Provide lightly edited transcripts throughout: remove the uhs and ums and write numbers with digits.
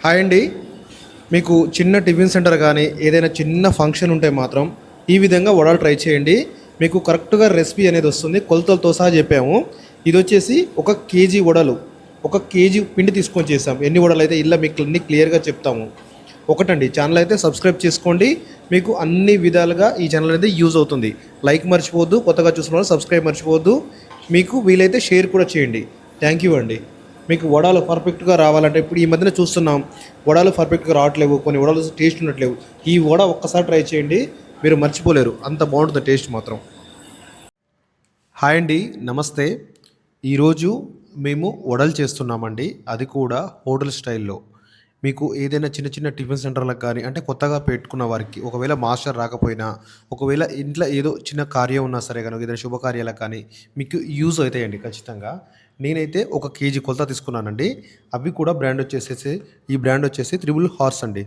Hi అండి. మీకు చిన్న టిఫిన్ సెంటర్ కానీ ఏదైనా చిన్న ఫంక్షన్ ఉంటే మాత్రం ఈ విధంగా వడలు ట్రై చేయండి. మీకు కరెక్ట్గా రెసిపీ అనేది వస్తుంది, కొలతలతో సహా చెప్పాము. ఇది వచ్చేసి 1 కేజీ వడలు, 1 కేజీ పిండి తీసుకొని చేసాం. ఎన్ని వడలు అయితే ఇలా మీకు అన్ని క్లియర్గా చెప్తాము. ఒకటండి, ఛానల్ అయితే సబ్స్క్రైబ్ చేసుకోండి. మీకు అన్ని విధాలుగా ఈ ఛానల్ అనేది యూజ్ అవుతుంది. లైక్ మర్చిపోవద్దు, కొత్తగా చూసిన వాళ్ళు సబ్స్క్రైబ్ మర్చిపోవద్దు. మీకు వీలైతే షేర్ కూడా చేయండి. థ్యాంక్ యూ అండి. మీకు వడలు పర్ఫెక్ట్గా రావాలంటే ఇప్పుడు ఈ మధ్యన చూస్తున్నాం, వడలు పర్ఫెక్ట్గా రావట్లేవు, కొన్ని వడలు టేస్ట్ ఉండట్లేవు. ఈ వడ ఒక్కసారి ట్రై చేయండి, మీరు మర్చిపోలేరు, అంత బాగుంటుంది టేస్ట్ మాత్రం. హాయ్ అండి, నమస్తే. ఈరోజు మేము వడలు చేస్తున్నామండి, అది కూడా హోటల్ స్టైల్లో. మీకు ఏదైనా చిన్న చిన్న టిఫిన్ సెంటర్లకు కానీ, అంటే కొత్తగా పెట్టుకున్న వారికి, ఒకవేళ మాస్టర్ రాకపోయినా, ఒకవేళ ఇంట్లో ఏదో చిన్న కార్యం ఉన్నా సరే కనుక, ఏదైనా శుభకార్యాలకు కానీ మీకు యూజ్ అవుతాయండి ఖచ్చితంగా. నేనైతే 1 కేజీ కొలత తీసుకున్నానండి. అవి కూడా బ్రాండ్ వచ్చేసేసి, ఈ బ్రాండ్ వచ్చేసి త్రిబుల్ హార్స్ అండి.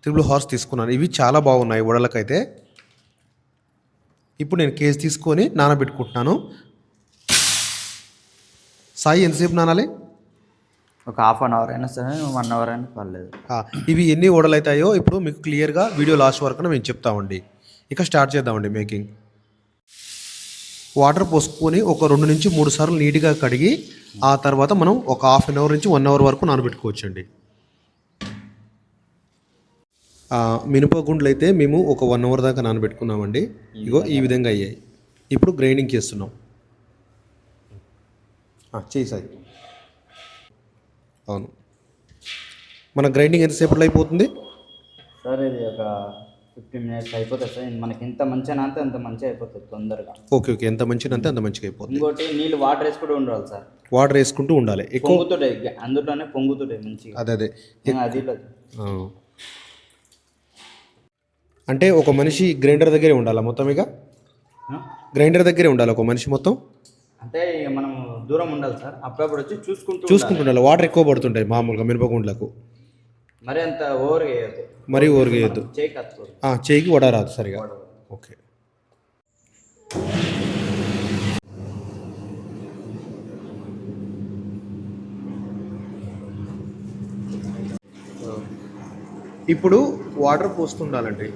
త్రిబుల్ హార్స్ తీసుకున్నాను. ఇవి చాలా బాగున్నాయి వడలకైతే. ఇప్పుడు నేను కేజీ తీసుకొని నానబెట్టుకుంటున్నాను. సాయి ఎంతసేపు నానాలి? ఒక హాఫ్ అన్ అవర్ అయినా సరే, 1 అవర్ అయినా పర్లేదు. ఇవి ఎన్ని వడలు అవుతాయో ఇప్పుడు మీకు క్లియర్గా వీడియో లాస్ట్ వరకు మేము చెప్తామండి. ఇక స్టార్ట్ చేద్దామండి మేకింగ్. వాటర్ పోసుకొని ఒక 2 నుంచి 3 సార్లు నీట్గా కడిగి, ఆ తర్వాత మనం ఒక హాఫ్ అన్ అవర్ నుంచి 1 అవర్ వరకు నానబెట్టుకోవచ్చండి. మినపగుండ్లు అయితే మేము ఒక 1 అవర్ దాకా నానబెట్టుకున్నామండి. ఇగో ఈ విధంగా అయ్యాయి. ఇప్పుడు గ్రైండింగ్ చేస్తున్నాం. చేసాయి. అవును, మన గ్రైండింగ్ ఎంతసేపట్లో అయిపోతుంది సార్? ఇది ఒక 15 మినిట్స్ అయిపోతుంది సార్. మనకి ఎంత మంచిగా అంటే అంత మంచిగా అయిపోతుంది తొందరగా. ఓకే, ఎంత మంచిగా అంటే అంత మంచిగా అయిపోతుంది. ఇంకోటి, నీళ్ళు వాటర్ వేసుకుంటూ ఉండాలి సార్. వాటర్ వేసుకుంటూ ఉండాలి. ఎక్కువ పొంగుతుంటాయి, అందులోనే పొంగుతుంటాయి మంచిగా. అదే అది అంటే ఒక మనిషి గ్రైండర్ దగ్గరే ఉండాలి మొత్తం. ఇక గ్రైండర్ దగ్గరే ఉండాలి ఒక మనిషి మొత్తం. అంటే ఇక మనం దూరం ఉండాలి సార్. అప్పుడప్పుడు వచ్చి చూసుకుంటూ ఉండాలి. వాటర్ ఎక్కువ పడుతుంటాయి మామూలుగా మినపగుండ్లకు. మరి అంత ఓవర్ వేయద్దు, మరీ ఓవర్ వేయద్దు. చేయికి వడ రాదు సరిగా. ఓకే, ఇప్పుడు వాటర్ పోస్తుండాలండి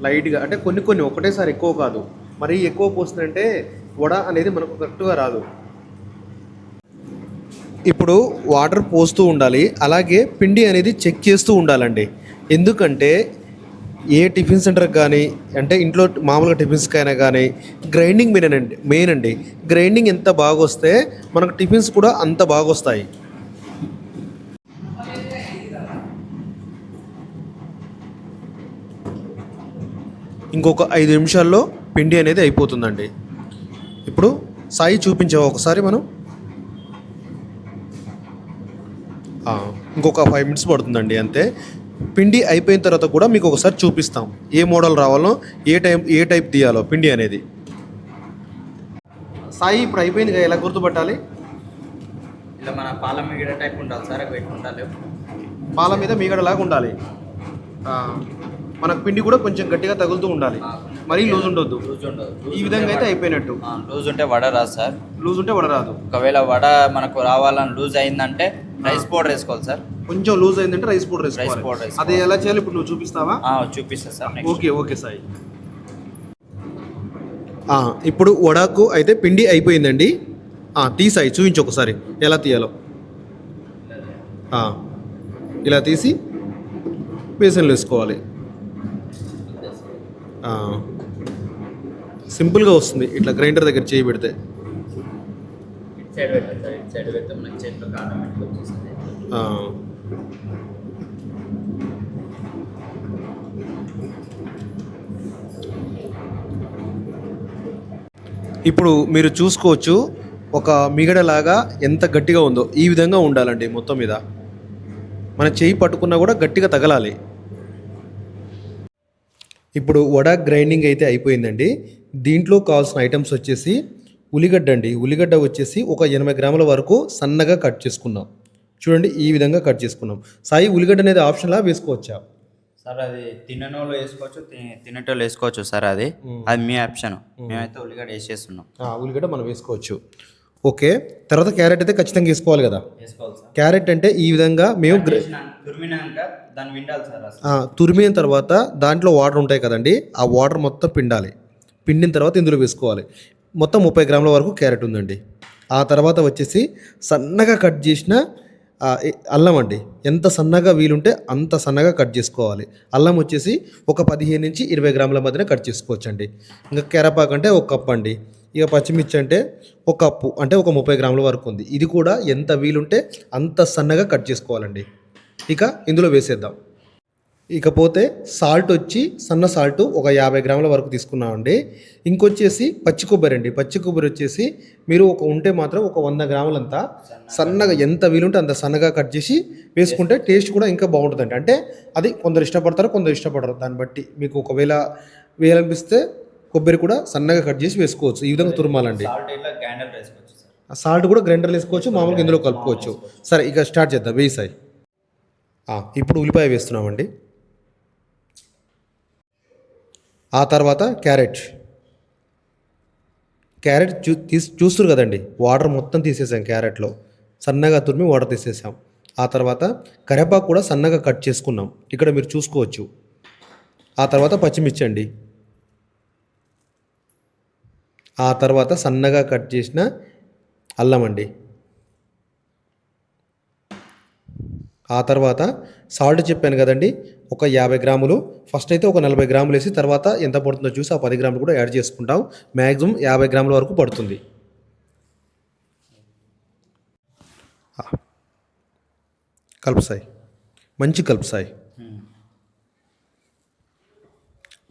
లైట్గా. అంటే కొన్ని ఒకటేసారి ఎక్కువ కాదు. మరి ఎక్కువ పోస్తుందంటే వడ అనేది మనకు కరెక్ట్గా రాదు. ఇప్పుడు వాటర్ పోస్తూ ఉండాలి, అలాగే పిండి అనేది చెక్ చేస్తూ ఉండాలండి. ఎందుకంటే ఏ టిఫిన్ సెంటర్కి కానీ, అంటే ఇంట్లో మామూలుగా టిఫిన్స్కి అయినా కానీ గ్రైండింగ్ మెయిన్ అండి. గ్రైండింగ్ ఎంత బాగా వస్తే మనకు టిఫిన్స్ కూడా అంత బాగా వస్తాయి. ఇంకొక 5 నిమిషాల్లో పిండి అనేది అయిపోతుందండి. ఇప్పుడు సాయి చూపించావు ఒకసారి మనం. ఇంకొక 5 మినిట్స్ పడుతుందండి అంతే. పిండి అయిపోయిన తర్వాత కూడా మీకు ఒకసారి చూపిస్తాం ఏ మోడల్ రావాలో, ఏ టైప్ తీయాలో పిండి అనేది. సాయి ఇప్పుడు అయిపోయింది, ఎలా గుర్తుపట్టాలి? ఇలా మన పాల మీగడ టైప్ ఉండాలి సార్. అవి ఉండాలి, పాల మీద మీగడలాగా ఉండాలి. మనకు పిండి కూడా కొంచెం గట్టిగా తగులుతూ ఉండాలి, మరీ లూజ్ ఉండొద్దు. ఈ విధంగా అయితే అయిపోయినట్టు. లూజ్ ఉంటే వడ రాదు సార్. లూజ్ ఉంటే వడ రాదు. ఒకవేళ వడ మనకు రావాలని లూజ్ అయిందంటే రైస్ పౌడర్ వేసుకోవాలి సార్. కొంచెం లూజ్ అయిందంటే రైస్ పౌడర్ వేసుకోవాలి. అది ఎలా చేయాలి ఇప్పుడు నువ్వు చూపిస్తావా? చూపిస్తా సార్. ఓకే సాయి. ఇప్పుడు వడకు అయితే పిండి అయిపోయిందండి. తీసాయి, చూపించు ఒకసారి ఎలా తీయాలో. ఇలా తీసి బేసన్లో వేసుకోవాలి. సింపుల్గా వస్తుంది ఇట్లా గ్రైండర్ దగ్గర చేయి పెడితే. ఇప్పుడు మీరు చూసుకోవచ్చు ఒక మిగడలాగా ఎంత గట్టిగా ఉందో. ఈ విధంగా ఉండాలండి మొత్తం మీద. మన చేయి పట్టుకున్నా కూడా గట్టిగా తగలాలి. ఇప్పుడు వడ గ్రైండింగ్ అయితే అయిపోయిందండి. దీంట్లో కావాల్సిన ఐటమ్స్ వచ్చేసి ఉల్లిగడ్డ అండి. ఉల్లిగడ్డ వచ్చేసి ఒక 80 గ్రాముల వరకు సన్నగా కట్ చేసుకున్నాం. చూడండి, ఈ విధంగా కట్ చేసుకున్నాం. సాయి, ఉల్లిగడ్డ అనేది ఆప్షన్లా వేసుకోవచ్చా? సార్ అది తిననోళ్ళు వేసుకోవచ్చు, తినేటోళ్ళు వేసుకోవచ్చు సార్. అది మీ ఆప్షన్. మేమైతే ఉల్లిగడ్డ వేసేస్తున్నాం. ఉల్లిగడ్డ మనం వేసుకోవచ్చు. ఓకే, తర్వాత క్యారెట్ అయితే ఖచ్చితంగా వేసుకోవాలి కదా. వేసుకోవాలి సార్. క్యారెట్ అంటే ఈ విధంగా మేము తురిమినాక దాన్ని విండాలి సార్ అసలు. తురిమిన తర్వాత దాంట్లో వాటర్ ఉంటాయి కదండి, ఆ వాటర్ మొత్తం పిండాలి. పిండిన తర్వాత ఇందులో వేసుకోవాలి. మొత్తం 30 గ్రాముల వరకు క్యారెట్ ఉందండి. ఆ తర్వాత వచ్చేసి సన్నగా కట్ చేసిన అల్లం అండి. ఎంత సన్నగా వీలుంటే అంత సన్నగా కట్ చేసుకోవాలి. అల్లం వచ్చేసి ఒక 15 నుంచి 20 గ్రాముల మధ్యన కట్ చేసుకోవచ్చు అండి. ఇంకా కరివేపాకు అంటే 1 కప్ అండి. ఇక పచ్చిమిర్చి అంటే 1 కప్పు, అంటే ఒక 30 గ్రాముల వరకు ఉంది. ఇది కూడా ఎంత వీలుంటే అంత సన్నగా కట్ చేసుకోవాలండి. ఇక ఇందులో వేసేద్దాం. ఇకపోతే సాల్ట్ వచ్చి సన్న సాల్ట్ ఒక 50 గ్రాముల వరకు తీసుకున్నామండి. ఇంకొచ్చేసి పచ్చి కొబ్బరి అండి. పచ్చి కొబ్బరి వచ్చేసి మీరు ఉంటే మాత్రం ఒక 100 గ్రాములంతా సన్నగా ఎంత వీలుంటే అంత సన్నగా కట్ చేసి వేసుకుంటే టేస్ట్ కూడా ఇంకా బాగుంటుందండి. అంటే అది కొందరు ఇష్టపడతారు, కొందరు ఇష్టపడరు. దాన్ని బట్టి మీకు ఒకవేళ వేయాలనిపిస్తే కొబ్బరి కూడా సన్నగా కట్ చేసి వేసుకోవచ్చు. ఈ విధంగా తురుమాలండి. సాల్ట్ కూడా గ్రైండర్లో వేసుకోవచ్చు, మామూలుగా ఇందులో కలుపుకోవచ్చు. సరే, ఇక స్టార్ట్ చేద్దాం. వేసాయి. ఇప్పుడు ఉల్లిపాయ వేస్తున్నామండి. ఆ తర్వాత క్యారెట్ చూస్తారు కదండి, వాటర్ మొత్తం తీసేసాం క్యారెట్లో. సన్నగా తురిమి వాటర్ తీసేసాం. ఆ తర్వాత కరివేపాకు కూడా సన్నగా కట్ చేసుకున్నాం, ఇక్కడ మీరు చూసుకోవచ్చు. ఆ తర్వాత పచ్చిమిర్చి అండి. ఆ తర్వాత సన్నగా కట్ చేసిన అల్లం అండి. ఆ తర్వాత సాల్ట్ చెప్పాను కదండి, ఒక 50 గ్రాములు. ఫస్ట్ అయితే ఒక 40 గ్రాములు వేసి తర్వాత ఎంత పడుతుందో చూసి ఆ 10 గ్రాములు కూడా యాడ్ చేసుకుంటాం. మ్యాక్సిమం 50 గ్రాముల వరకు పడుతుంది. కలుపుసాయి, మంచి కలుపుసాయి.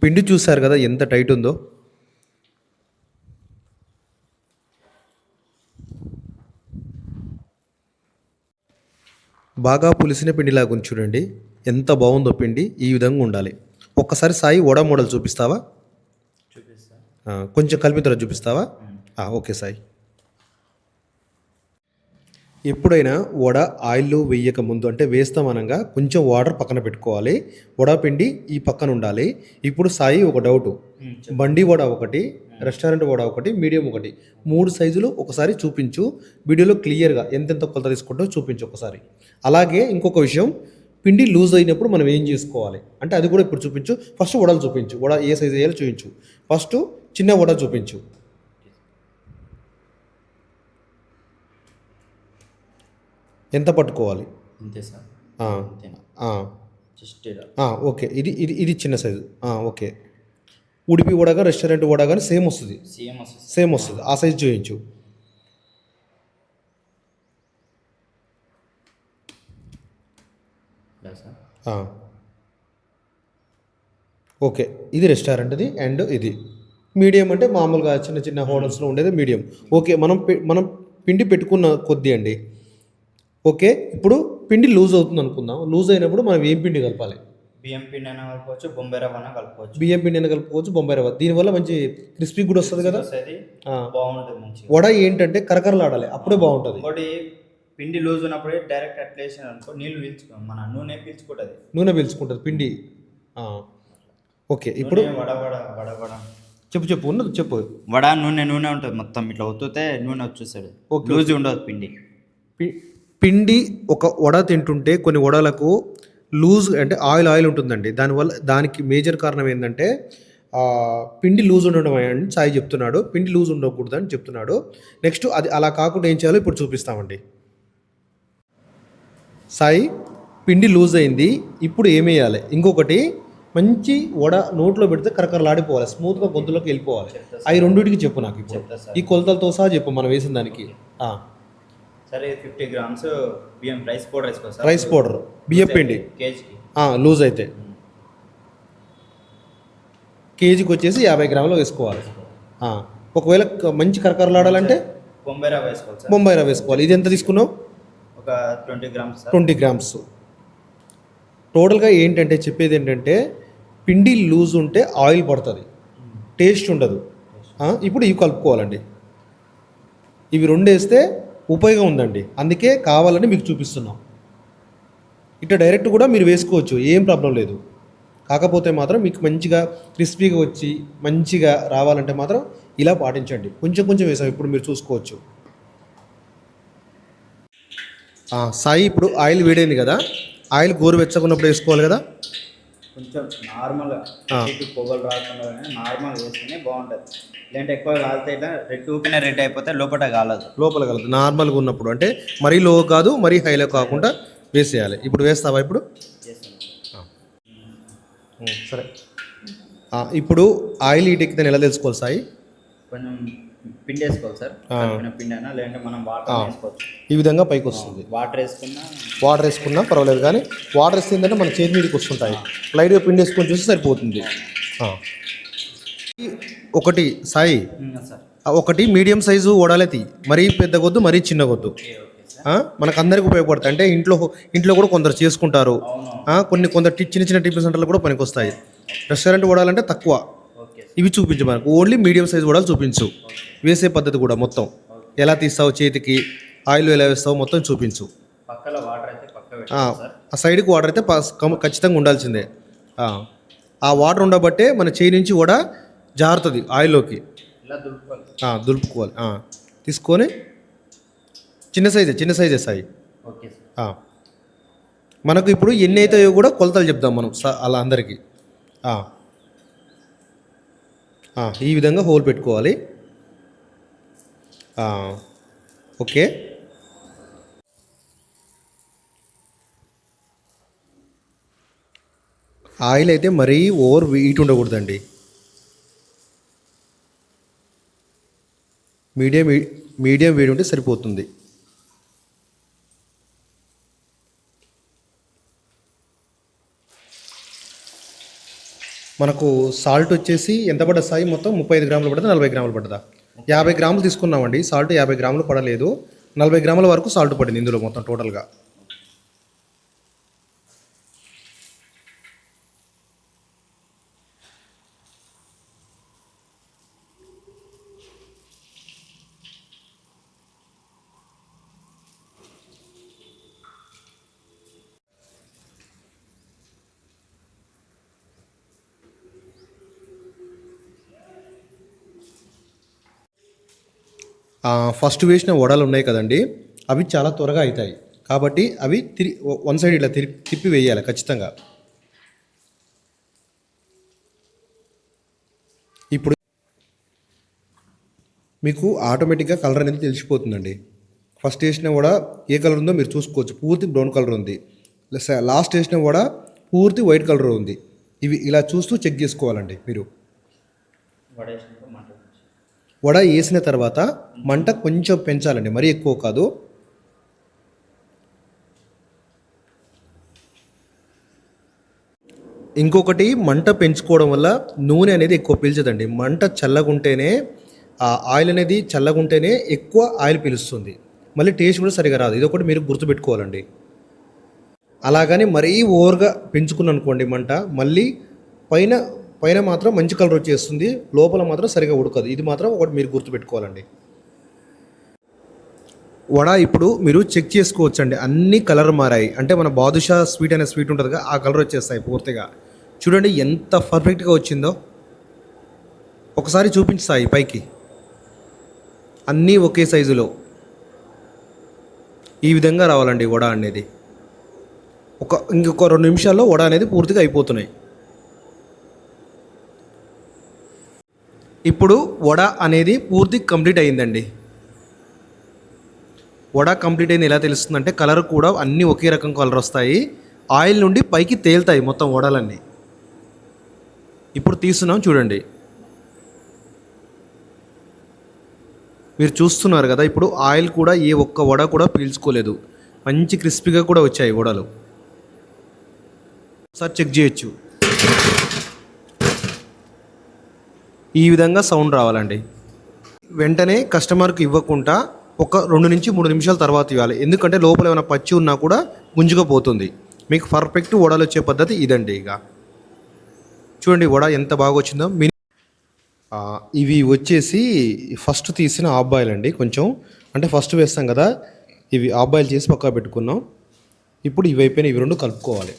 పిండి చూసారు కదా ఎంత టైట్ ఉందో. బాగా పులిసిన పిండిలాగా ఉంది చూడండి, ఎంత బాగుందో పిండి. ఈ విధంగా ఉండాలి. ఒక్కసారి సాయి వడ మోడల్ చూపిస్తావా? కొంచెం కలిపిన తర్వాత చూపిస్తావా? ఓకే సాయి. ఎప్పుడైనా వడ ఆయిల్లో వేయక ముందు, అంటే వేస్తామనగా కొంచెం వాటర్ పక్కన పెట్టుకోవాలి. వడ పిండి ఈ పక్కన ఉండాలి. ఇప్పుడు సాయి ఒక డౌట్, బండి వడ ఒకటి, రెస్టారెంట్ వడ ఒకటి, మీడియం ఒకటి, 3 సైజులు ఒకసారి చూపించు. వీడియోలో క్లియర్గా ఎంతెంత కొలత తీసుకుంటో చూపించు ఒకసారి. అలాగే ఇంకొక విషయం, పిండి లూజ్ అయినప్పుడు మనం ఏం చేసుకోవాలి అంటే అది కూడా ఇప్పుడు చూపించు. ఫస్ట్ వడలు చూపించు, వడ ఏ సైజు వేయాలో చూపించు. ఫస్ట్ చిన్న వడ చూపించు. ఎంత పట్టుకోవాలి? అంతే సార్. ఓకే, ఇది ఇది ఇది చిన్న సైజు. ఓకే, ఉడిపి వడ కానీ రెస్టారెంట్ వడ కానీ సేమ్ వస్తుంది. సేమ్ వస్తుంది. ఆ సైజు చూపించు. ఓకే, ఇది రెస్టారెంట్ది అండ్ ఇది మీడియం, అంటే మామూలుగా చిన్న చిన్న హోటల్స్లో ఉండేది మీడియం. ఓకే, మనం పిండి పెట్టుకున్న కొద్దీ అండి. ఓకే, ఇప్పుడు పిండి లూజ్ అవుతుంది అనుకుందాం. లూజ్ అయినప్పుడు మనం ఏం పిండి కలపాలి? బియ్యం పిండి అయినా కలుపుకోవచ్చు, బొంబాయి రవ్వ అయినా కలుపుకోవచ్చు. బియ్యం పిండి అయినా కలుపుకోవచ్చు, బొంబాయి రవ్వ. దీనివల్ల మంచి క్రిస్పీ కూడా వస్తుంది కదా, బాగుంటుంది. మంచి వడ ఏంటంటే కరకరలాడాలి, అప్పుడే బాగుంటుంది. ఇంకోటి, పిండి లూజ్ ఉన్నప్పుడే డైరెక్ట్ అట్లా వేసిన అనుకో నీళ్ళు పీల్చుకోం, మన నూనె పీల్చుకుంటుంది. నూనె పీల్చుకుంటుంది పిండి. ఓకే, ఇప్పుడు వడ వడ వడ వడ చెప్పు ఉన్నది చెప్పు. వడ నూనె ఉంటుంది మొత్తం, ఇట్లా ఒత్తుతే నూనె వచ్చేసాడు. లూజ్ ఉండదు పిండి. పిండి ఒక వడ తింటుంటే కొన్ని వడలకు లూజ్ అంటే ఆయిల్ ఉంటుందండి. దానికి మేజర్ కారణం ఏంటంటే పిండి లూజ్ ఉండడం అని సాయి చెప్తున్నాడు. పిండి లూజ్ ఉండకూడదు అని చెప్తున్నాడు. నెక్స్ట్ అది అలా కాకుండా ఏం చేయాలో ఇప్పుడు చూపిస్తామండి. సాయి, పిండి లూజ్ అయింది, ఇప్పుడు ఏమేయాలి? ఇంకొకటి, మంచి వడ నోట్లో పెడితే కరకరలాడిపోవాలి, స్మూత్గా గొంతులోకి వెళ్ళిపోవాలి. అవి రెండింటికి చెప్పు నాకు ఇప్పుడు, ఈ కొలతలతో సహా చెప్పు మనం వేసిన దానికి. సరే, 50 గ్రామ్స్ బియ్యం రైస్ పౌడర్ వేసుకోవాలి. రైస్ పౌడర్, బియ్యం పిండి కేజీకి లూజ్ అయితే కేజీకి వచ్చేసి 50 గ్రాములు వేసుకోవాలి. ఒకవేళ మంచి కరకరలాడాలంటే బొంబాయి రవ్వ వేసుకోవాలి. బొంబాయి రవ్వ వేసుకోవాలి. ఇది ఎంత తీసుకున్నావు? ఒక 20 గ్రామ్స్. 20 గ్రామ్స్. టోటల్గా ఏంటంటే చెప్పేది ఏంటంటే పిండి లూజ్ ఉంటే ఆయిల్ పడుతుంది, టేస్ట్ ఉండదు. ఇప్పుడు ఇవి కలుపుకోవాలండి. ఇవి 2 వేస్తే ఉపయోగం ఉందండి, అందుకే కావాలని మీకు చూపిస్తున్నాం. ఇట్లా డైరెక్ట్ కూడా మీరు వేసుకోవచ్చు, ఏం ప్రాబ్లం లేదు. కాకపోతే మాత్రం మీకు మంచిగా క్రిస్పీగా వచ్చి మంచిగా రావాలంటే మాత్రం ఇలా పాటించండి. కొంచెం కొంచెం వేసాం, ఇప్పుడు మీరు చూసుకోవచ్చు. సాయి ఇప్పుడు ఆయిల్ వేడైంది కదా, ఆయిల్ గోరువెచ్చకున్నప్పుడు వేసుకోవాలి కదా. కొంచెం నార్మల్గా పొగలు రాకుండా నార్మల్ వేస్తేనే బాగుంటుంది. లేదంటే ఎక్కువ కాలితే ఇట్లా ఊపిన రెడ్ అయిపోతే లోపల కాలదు. లోపల కలదు నార్మల్గా ఉన్నప్పుడు, అంటే మరీ లో కాదు మరీ హైలో కాకుండా వేసేయాలి. ఇప్పుడు వేస్తావా ఇప్పుడు? సరే. ఇప్పుడు ఆయిల్ హీటెక్కితే ఎలా తెలుసుకోవాలి సాయి? కొంచెం పిండి వేసుకోవాలి సార్. పిండి అయినా లేదంటే మనం వాటర్ వేసుకోవచ్చు. ఈ విధంగా పైకి వస్తుంది. వాటర్ వేసుకున్నా పర్వాలేదు, కానీ వాటర్ వేస్తే ఏంటంటే మన చేతి మీదకి వస్తుంటాయి. లైట్గా పిండి వేసుకొని చూస్తే సరిపోతుంది. ఒకటి సాయి, ఒకటి మీడియం సైజు వడాలెత్తి, మరీ పెద్దగొద్దు మరీ చిన్నగొద్దు. మనకు అందరికి ఉపయోగపడతాయి. అంటే ఇంట్లో కూడా కొందరు చేసుకుంటారు. కొందరు చిన్న చిన్న టిఫిన్ సెంటర్లు కూడా పనికి వస్తాయి. రెస్టారెంట్ వడాలంటే తక్కువ. ఇవి చూపించు మనకు, ఓన్లీ మీడియం సైజు వడాలు చూపించు. వేసే పద్ధతి కూడా మొత్తం ఎలా తీస్తావు, చేతికి ఆయిల్ ఎలా వేస్తావు మొత్తం చూపించు. ఆ సైడ్కి వాటర్ అయితే ఖచ్చితంగా ఉండాల్సిందే. ఆ వాటర్ ఉండబట్టే మన చేయి నుంచి కూడా జారుతుంది ఆయిల్లోకి. దులుపుకోవాలి. తీసుకొని చిన్న సైజే సాయి. మనకు ఇప్పుడు ఎన్ని అవుతాయో కూడా కొలతలు చెప్దాం మనం అలా అందరికీ. ఈ విధంగా హోల్ పెట్టుకోవాలి. ఓకే. ఆయిల్ అయితే మరీ ఓవర్ హీట్ ఉండకూడదండి. మీడియం వేడి ఉంటే సరిపోతుంది. మనకు సాల్ట్ వచ్చేసి ఎంత పడ్డది సాయి? మొత్తం 35 గ్రాములు పడుతుందా 40 గ్రాములు పడ్డదా? 50 గ్రాములు తీసుకున్నామండి. సాల్ట్ 50 గ్రాములు పడలేదు, 40 గ్రాముల వరకు సాల్ట్ పడింది ఇందులో మొత్తం టోటల్గా. ఫస్ట్ వేసిన వడలు ఉన్నాయి కదండి, అవి చాలా త్వరగా అవుతాయి. కాబట్టి అవి వన్ సైడ్ ఇలా తిప్పి వేయాలి ఖచ్చితంగా. ఇప్పుడు మీకు ఆటోమేటిక్గా కలర్ అనేది తెలిసిపోతుందండి. ఫస్ట్ వేసిన వడ ఏ కలర్ ఉందో మీరు చూసుకోవచ్చు. పూర్తి బ్రౌన్ కలర్ ఉంది. లాస్ట్ వేసిన వడ పూర్తి వైట్ కలర్ ఉంది. ఇవి ఇలా చూస్తూ చెక్ చేసుకోవాలండి మీరు. వడ వేసిన తర్వాత మంట కొంచెం పెంచాలండి, మరీ ఎక్కువ కాదు. ఇంకొకటి, మంట పెంచుకోవడం వల్ల నూనె అనేది ఎక్కువ పీల్చదండి. మంట చల్లగుంటేనే, ఆ ఆయిల్ అనేది చల్లగుంటేనే ఎక్కువ ఆయిల్ పీలుస్తుంది. మళ్ళీ టేస్ట్ కూడా సరిగా రాదు. ఇదొకటి మీరు గుర్తుపెట్టుకోవాలండి. అలాగని మరీ ఓవర్గా పెంచుకున్నాను అనుకోండి మంట, మళ్ళీ పైన మాత్రం మంచి కలర్ వచ్చేస్తుంది, లోపల మాత్రం సరిగా ఉడకదు. ఇది మాత్రం ఒకటి మీరు గుర్తుపెట్టుకోవాలండి. వడ ఇప్పుడు మీరు చెక్ చేసుకోవచ్చండి, అన్ని కలర్ మారాయి. అంటే మన బాదుషా స్వీట్ అనే స్వీట్ ఉంటుందిగా, ఆ కలర్ వచ్చేస్తాయి పూర్తిగా. చూడండి ఎంత పర్ఫెక్ట్గా వచ్చిందో. ఒకసారి చూపించాయి పైకి, అన్నీ ఒకే సైజులో ఈ విధంగా రావాలండి వడ అనేది. ఇంకొక 2 నిమిషాల్లో వడ అనేది పూర్తిగా అయిపోతున్నాయి. ఇప్పుడు వడ అనేది పూర్తి కంప్లీట్ అయిందండి. వడ కంప్లీట్ అయింది ఎలా తెలుస్తుందంటే, కలర్ కూడా అన్నీ ఒకే రకం కలర్ వస్తాయి. ఆయిల్ నుండి పైకి తేలుతాయి మొత్తం వడలన్నీ. ఇప్పుడు తీస్తున్నాం చూడండి, మీరు చూస్తున్నారు కదా. ఇప్పుడు ఆయిల్ కూడా ఏ ఒక్క వడ కూడా పీల్చుకోలేదు, మంచి క్రిస్పీగా కూడా వచ్చాయి వడలు. ఒకసారి చెక్ చేయొచ్చు. ఈ విధంగా సౌండ్ రావాలండి. వెంటనే కస్టమర్కి ఇవ్వకుండా ఒక 2 నుంచి 3 నిమిషాల తర్వాత ఇవ్వాలి. ఎందుకంటే లోపల ఏమైనా పచ్చి ఉన్నా కూడా గుంజుకపోతుంది. మీకు పర్ఫెక్ట్ వడలు వచ్చే పద్ధతి ఇదండి. ఇక చూడండి వడ ఎంత బాగా వచ్చిందో. ఇవి వచ్చేసి ఫస్ట్ తీసిన హాఫ్ బాయిల్ అండి. కొంచెం అంటే ఫస్ట్ వేస్తాం కదా, ఇవి హాఫ్ బాయిల్ చేసి పక్కా పెట్టుకున్నాం. ఇప్పుడు ఇవి అయిపోయినా ఇవి 2 కలుపుకోవాలి.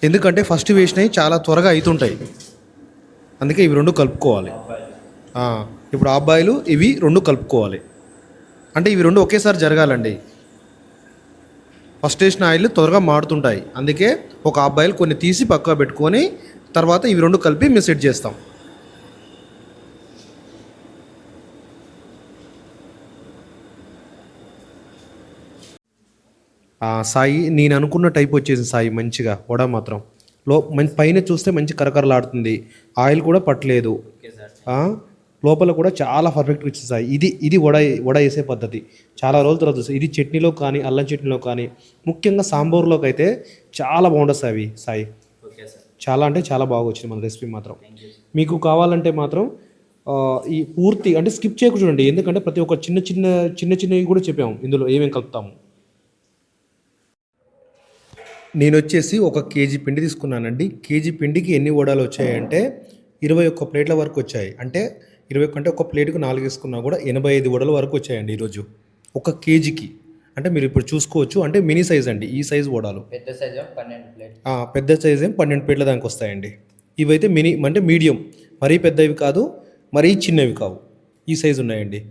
ఎందుకంటే ఫస్ట్ వేసినవి చాలా త్వరగా అవుతుంటాయి, అందుకే ఇవి 2 కలుపుకోవాలి. ఇప్పుడు హాఫ్ బాయిల్ ఇవి 2 కలుపుకోవాలి. అంటే ఇవి రెండు ఒకేసారి జరగాలండి. ఫస్ట్ వేసిన ఆయిల్ త్వరగా మాడుతుంటాయి, అందుకే ఒక హాఫ్ బాయిల్ కొన్ని తీసి పక్కగా పెట్టుకొని తర్వాత ఇవి రెండు కలిపి మేము సెట్ చేస్తాం. సాయి నేను అనుకున్న టైప్ వచ్చేసింది సాయి, మంచిగా వడ మాత్రం పైన చూస్తే మంచి కరకరలాడుతుంది, ఆయిల్ కూడా పట్టలేదు, ఓకే సార్. లోపల కూడా చాలా పర్ఫెక్ట్గా వచ్చింది సాయి. ఇది వడ వేసే పద్ధతి. చాలా రోజుల తర్వాత చూస్తాయి ఇది చట్నీలో కానీ అల్లం చట్నీలో కానీ ముఖ్యంగా సాంబార్లోకి అయితే చాలా బాగుంటుంది సాయి. Sai okay sir. చాలా అంటే చాలా బాగా వచ్చింది మన రెసిపీ మాత్రం. Thank you sir. మీకు కావాలంటే మాత్రం ఈ పూర్తి అంటే స్కిప్ చేయకుండా చూడండి, ఎందుకంటే ప్రతి ఒక్క చిన్నవి కూడా చెప్పాము ఇందులో ఏమేమి కలుపుతాము. నేను వచ్చేసి 1 కేజీ పిండి తీసుకున్నానండి. కేజీ పిండికి ఎన్ని వడాలు వచ్చాయంటే 21 ప్లేట్ల వరకు వచ్చాయి. అంటే 21 అంటే ఒక ప్లేట్కు 4 వేసుకున్నా కూడా 85 వడల వరకు వచ్చాయండి ఈరోజు 1 కేజీకి. అంటే మీరు ఇప్పుడు చూసుకోవచ్చు, అంటే మినీ సైజ్ అండి ఈ సైజు వడాలు. పెద్ద సైజు 12 ప్లేట్. పెద్ద సైజ్ ఏం 12 ప్లేట్ల దానికి వస్తాయండి. ఇవైతే మినీ అంటే మీడియం, మరీ పెద్దవి కాదు మరీ చిన్నవి కావు, ఈ సైజు ఉన్నాయండి.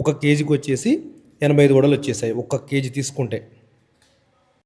1 కేజీకి వచ్చేసి 85 వడలు వచ్చేసాయి 1 కేజీ తీసుకుంటే.